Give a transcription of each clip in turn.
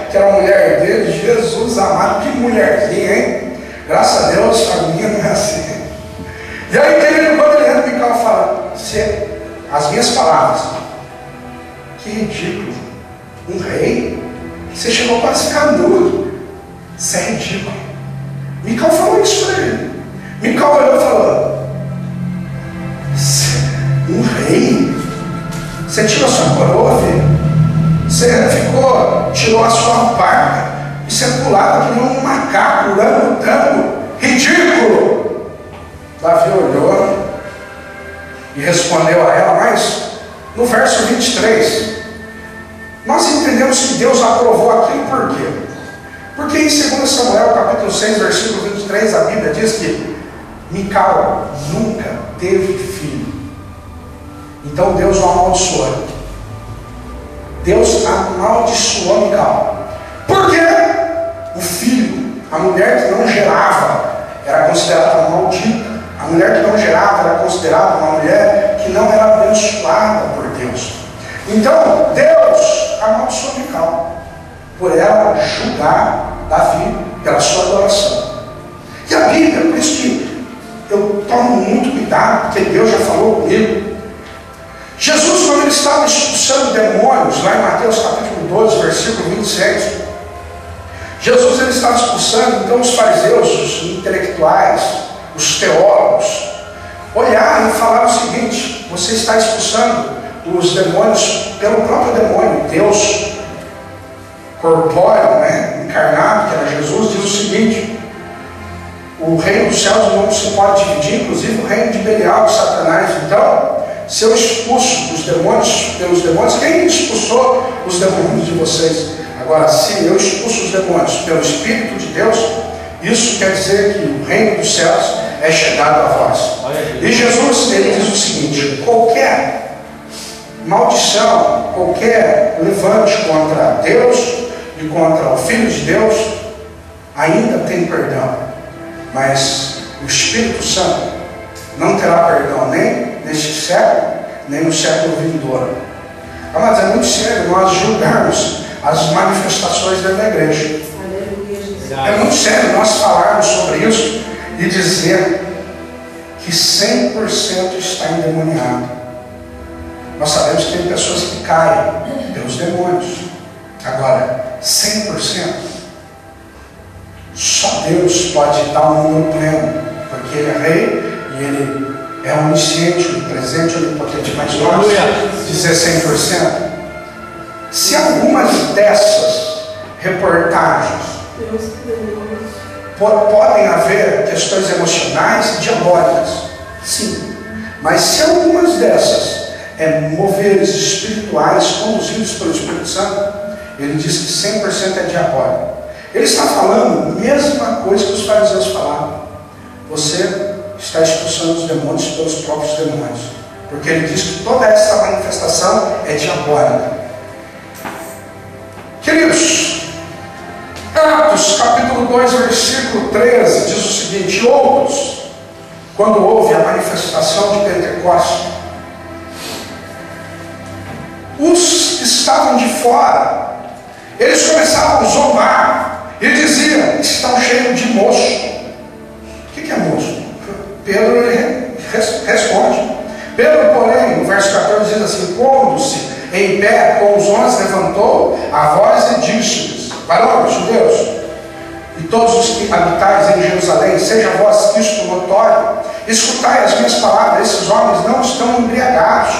que era a mulher dele. Jesus amado, que mulherzinha, hein? Graças a Deus, a minha não é assim. E aí, querido, quando ele entra, Mical fala, as minhas palavras, que ridículo, um rei, você chegou quase a ficar nu, isso é ridículo. Mical falou isso para ele. Mical olhou e falou, um rei? Você tirou sua coroa, filho? Você tirou a sua alparca e você pulava que nem um macaco, lutando, ridículo. Davi olhou e respondeu a ela, mas no verso 23, nós entendemos que Deus aprovou aquilo por quê? Porque em 2 Samuel, capítulo 6, versículo 23, a Bíblia diz que Mical nunca teve filho. Então Deus o amaldiçoou. Deus amaldiçoou Mical. Por quê? O filho, a mulher que não gerava, era considerada maldita. A mulher que não gerava era considerada uma mulher que não era abençoada por Deus. Então Deus amaldiçoou Mical por ela julgar Davi pela sua adoração. E a Bíblia, por isso que eu tomo muito cuidado, porque Deus já falou comigo. Jesus, quando ele estava expulsando demônios, lá em Mateus capítulo 12, versículo 26, Jesus ele estava expulsando, então os fariseus, os intelectuais, os teólogos, olharam e falaram o seguinte: você está expulsando os demônios pelo próprio demônio. Deus corpóreo, encarnado, que era Jesus, diz o seguinte: o reino dos céus não se pode dividir, inclusive o reino de Belial, de Satanás. Então, se eu expulso os demônios pelos demônios, quem expulsou os demônios de vocês? Agora, se eu expulso os demônios pelo Espírito de Deus, isso quer dizer que o reino dos céus é chegado a vós. E Jesus, ele diz o seguinte: qualquer maldição, qualquer levante contra Deus e contra o Filho de Deus, ainda tem perdão. Mas o Espírito Santo não terá perdão nem neste século, nem no século vindouro. Mas é muito sério nós julgarmos as manifestações da igreja. É muito sério nós falarmos sobre isso e dizer que 100% está endemoniado. Nós sabemos que tem pessoas que caem pelos demônios. Agora, 100%, só Deus pode dar um número pleno, porque Ele é rei e Ele é onisciente, onipresente, onipotente. Mas nós dizer 100%. Se algumas dessas reportagens podem haver questões emocionais e diabólicas, sim, mas se algumas dessas moveres espirituais conduzidos pelo Espírito Santo, ele diz que 100% é diabólico. Ele está falando a mesma coisa que os fariseus falavam: você está expulsando os demônios pelos próprios demônios, porque ele diz que toda essa manifestação é diabólica. Queridos, Atos capítulo 2, versículo 13 diz o seguinte: outros, quando houve a manifestação de Pentecostes, os que estavam de fora, eles começavam a zombar e diziam: estão cheios de moço. O que é moço? Pedro ele responde. Pedro, porém, no verso 14 diz assim: pondo-se em pé com os 11, levantou a voz e disse-lhes: varões, judeus, e todos os que habitais em Jerusalém, seja vós isto notório, escutai as minhas palavras. Esses homens não estão embriagados,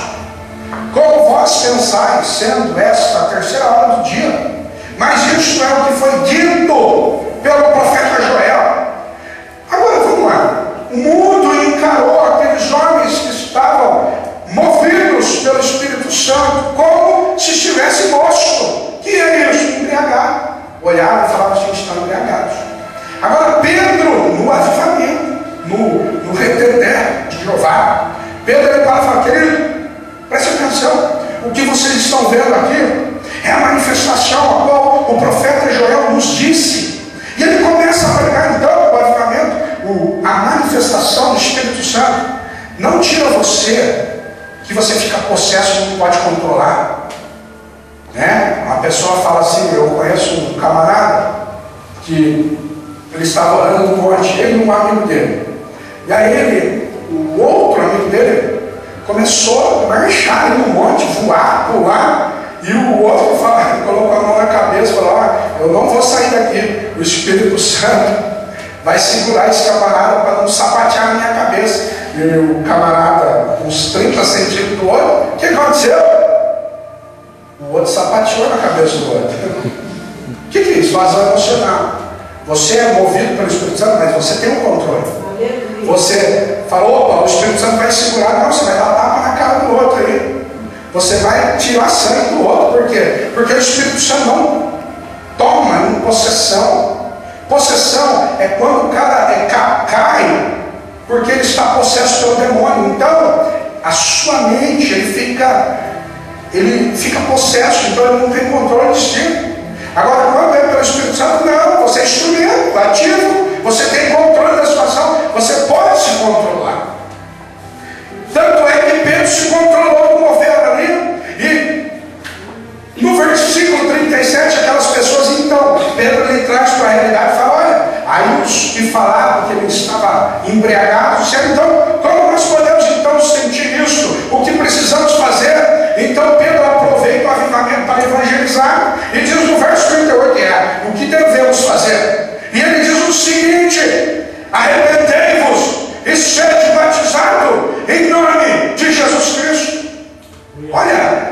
como vós pensais, sendo esta a terceira hora do dia. Mas isto é o que foi dito pelo profeta Joel. Agora vamos lá. O mundo encarou aqueles homens que estavam movidos pelo Espírito Santo como se estivesse mosto. Que é isso? Embriagado. Olhavam e falavam assim: estão embriagados. Agora Pedro, no avivamento, no reteté de Jeová, Pedro ele fala: querido, preste atenção, o que vocês estão vendo aqui é a manifestação a qual o profeta Joel nos disse. E ele começa a pregar então o avivamento, a manifestação do Espírito Santo. Não tira você, que você fica possesso e não pode controlar. Uma pessoa fala assim: eu conheço camarada que ele estava orando no monte, ele e um amigo dele. E aí o outro amigo dele começou a marchar no monte, voar, pular, e o outro colocou a mão na cabeça e falou: eu não vou sair daqui, o Espírito Santo vai segurar esse camarada para não sapatear a minha cabeça. E o camarada, uns 30 centímetros do outro, o que aconteceu? O outro sapateou na cabeça do outro. O que é isso? Vazão emocional. Você é movido pelo Espírito Santo, mas você tem um controle. Você falou: opa, o Espírito Santo vai segurar, não, você vai dar tapa na cara do outro aí. Você vai tirar sangue do outro. Por quê? Porque o Espírito Santo não toma em possessão. Possessão é quando o cara cai porque ele está possesso pelo demônio. Então, a sua mente, ele fica possesso, então ele não tem controle de si. Agora, quando é pelo Espírito Santo, não, você é instrumento, ativo, você tem controle da situação, você pode se controlar. Tanto é que Pedro se controlou como ovelha ali, e no versículo 37, aquelas pessoas, então, Pedro lhe traz para a realidade e fala: olha, aí os que falaram que ele estava embriagado disseram: então, como nós podemos então sentir isso? O que precisamos fazer? Então Pedro aproveita o avivamento para evangelizar e diz no verso 38, o que devemos fazer? E ele diz o seguinte: arrependei-vos e sede batizado em nome de Jesus Cristo. Olha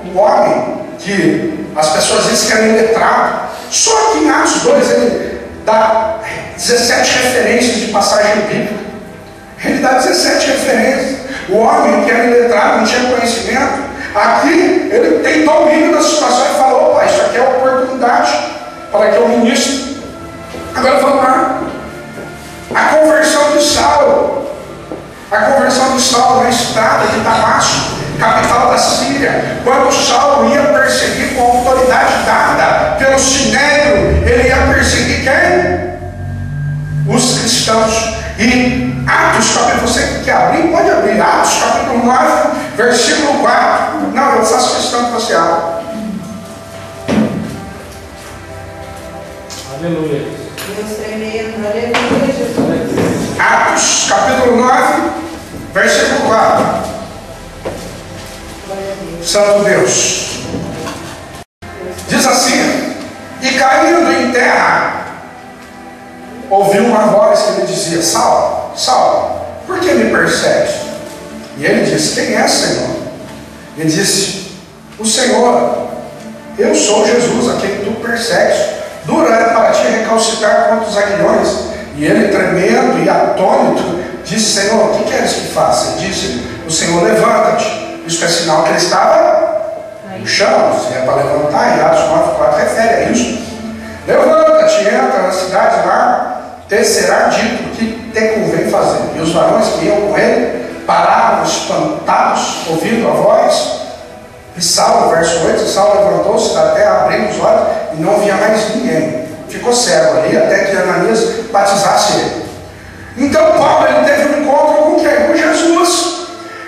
o homem que as pessoas dizem que é letrado. Só que em Atos 2 ele dá 17 referências de passagem bíblica. Ele dá 17 referências. O homem que era iletrado, não tinha conhecimento, aqui ele tem domínio da situação e fala: opa, isso aqui é oportunidade para que eu ministre. Agora vamos lá. A conversão de Saulo na estrada de Damasco, capital da Síria, quando Saulo ia perseguir com a autoridade dada pelo Sinédrio, ele ia perseguir quem? Os cristãos. E Atos, capítulo, você quer abrir? Pode abrir. Atos, capítulo 9, versículo 4. Não, eu faço questão que você abra. Aleluia. Deus tremendo, aleluia, Jesus. Atos, capítulo 9, versículo 4. Santo Deus. Diz assim: e caindo em terra, ouviu uma voz que lhe dizia: Saulo, Saulo, por que me persegues? E ele disse: quem é, Senhor? Ele disse: o Senhor, eu sou Jesus, a quem tu persegues. Dura é para ti recalcitrar contra os aguilhões. E ele, tremendo e atônito, disse: Senhor, o que queres que faça? E disse: o Senhor, levanta-te. Isso é sinal que ele estava no chão. Se é para levantar, e Atos 9,4 refere a isso. Levanta-te, entra na cidade lá, te será dito o que te convém fazer. E os varões que iam com ele pararam espantados, ouvindo a voz. E Saulo, verso 8, Saulo levantou-se da terra, abrindo os olhos, e não via mais ninguém. Ficou cego ali, até que Ananias batizasse ele. Então Paulo, ele teve um encontro com quem? Com Jesus.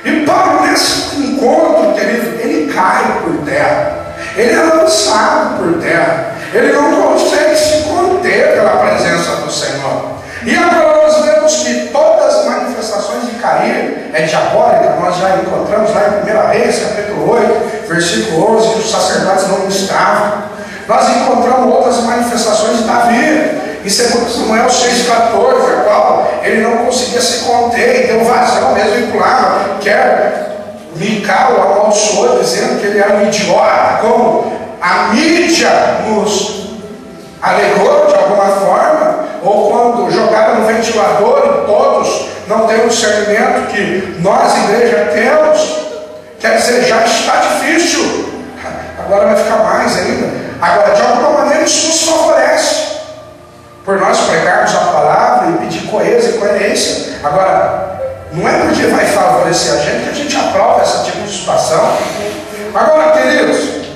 E Paulo, nesse encontro, querido, ele cai por terra. Ele é lançado por terra. Ele não consegue se conter pela presença do Senhor. E agora nós vemos que todas as manifestações de cair é diabólica. Nós já encontramos lá em 1 Reis, capítulo 8, versículo 11, que os sacerdotes não ministravam. Nós encontramos outras manifestações de Davi, em 2 Samuel 6,14, a qual ele não conseguia se conter e deu vazão mesmo vinculado. Quer Mical amaldiçoou, dizendo que ele era um idiota, como a mídia nos alegou de alguma forma, ou quando jogaram no ventilador e todos não têm o discernimento que nós, igreja, temos. Quer dizer, já está difícil, agora vai ficar mais ainda. Agora, de alguma maneira, isso nos favorece, por nós pregarmos a palavra e pedir coesa e coerência. Agora, não é porque vai favorecer a gente que a gente aprova esse tipo de situação. Agora, queridos,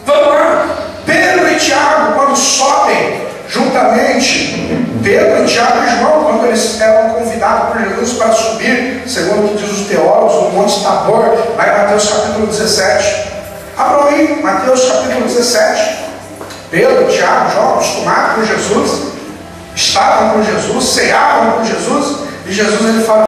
vamos lá. Pedro e Tiago, quando sobem juntamente, Pedro, Tiago e João, quando eles eram convidados por Jesus para subir, segundo o que diz os teólogos, no Monte Tabor, lá em Mateus capítulo 17. Abram aí, Mateus capítulo 17. Pedro, Tiago, João, acostumados com Jesus, estavam com Jesus, ceavam com Jesus, e Jesus ele fala: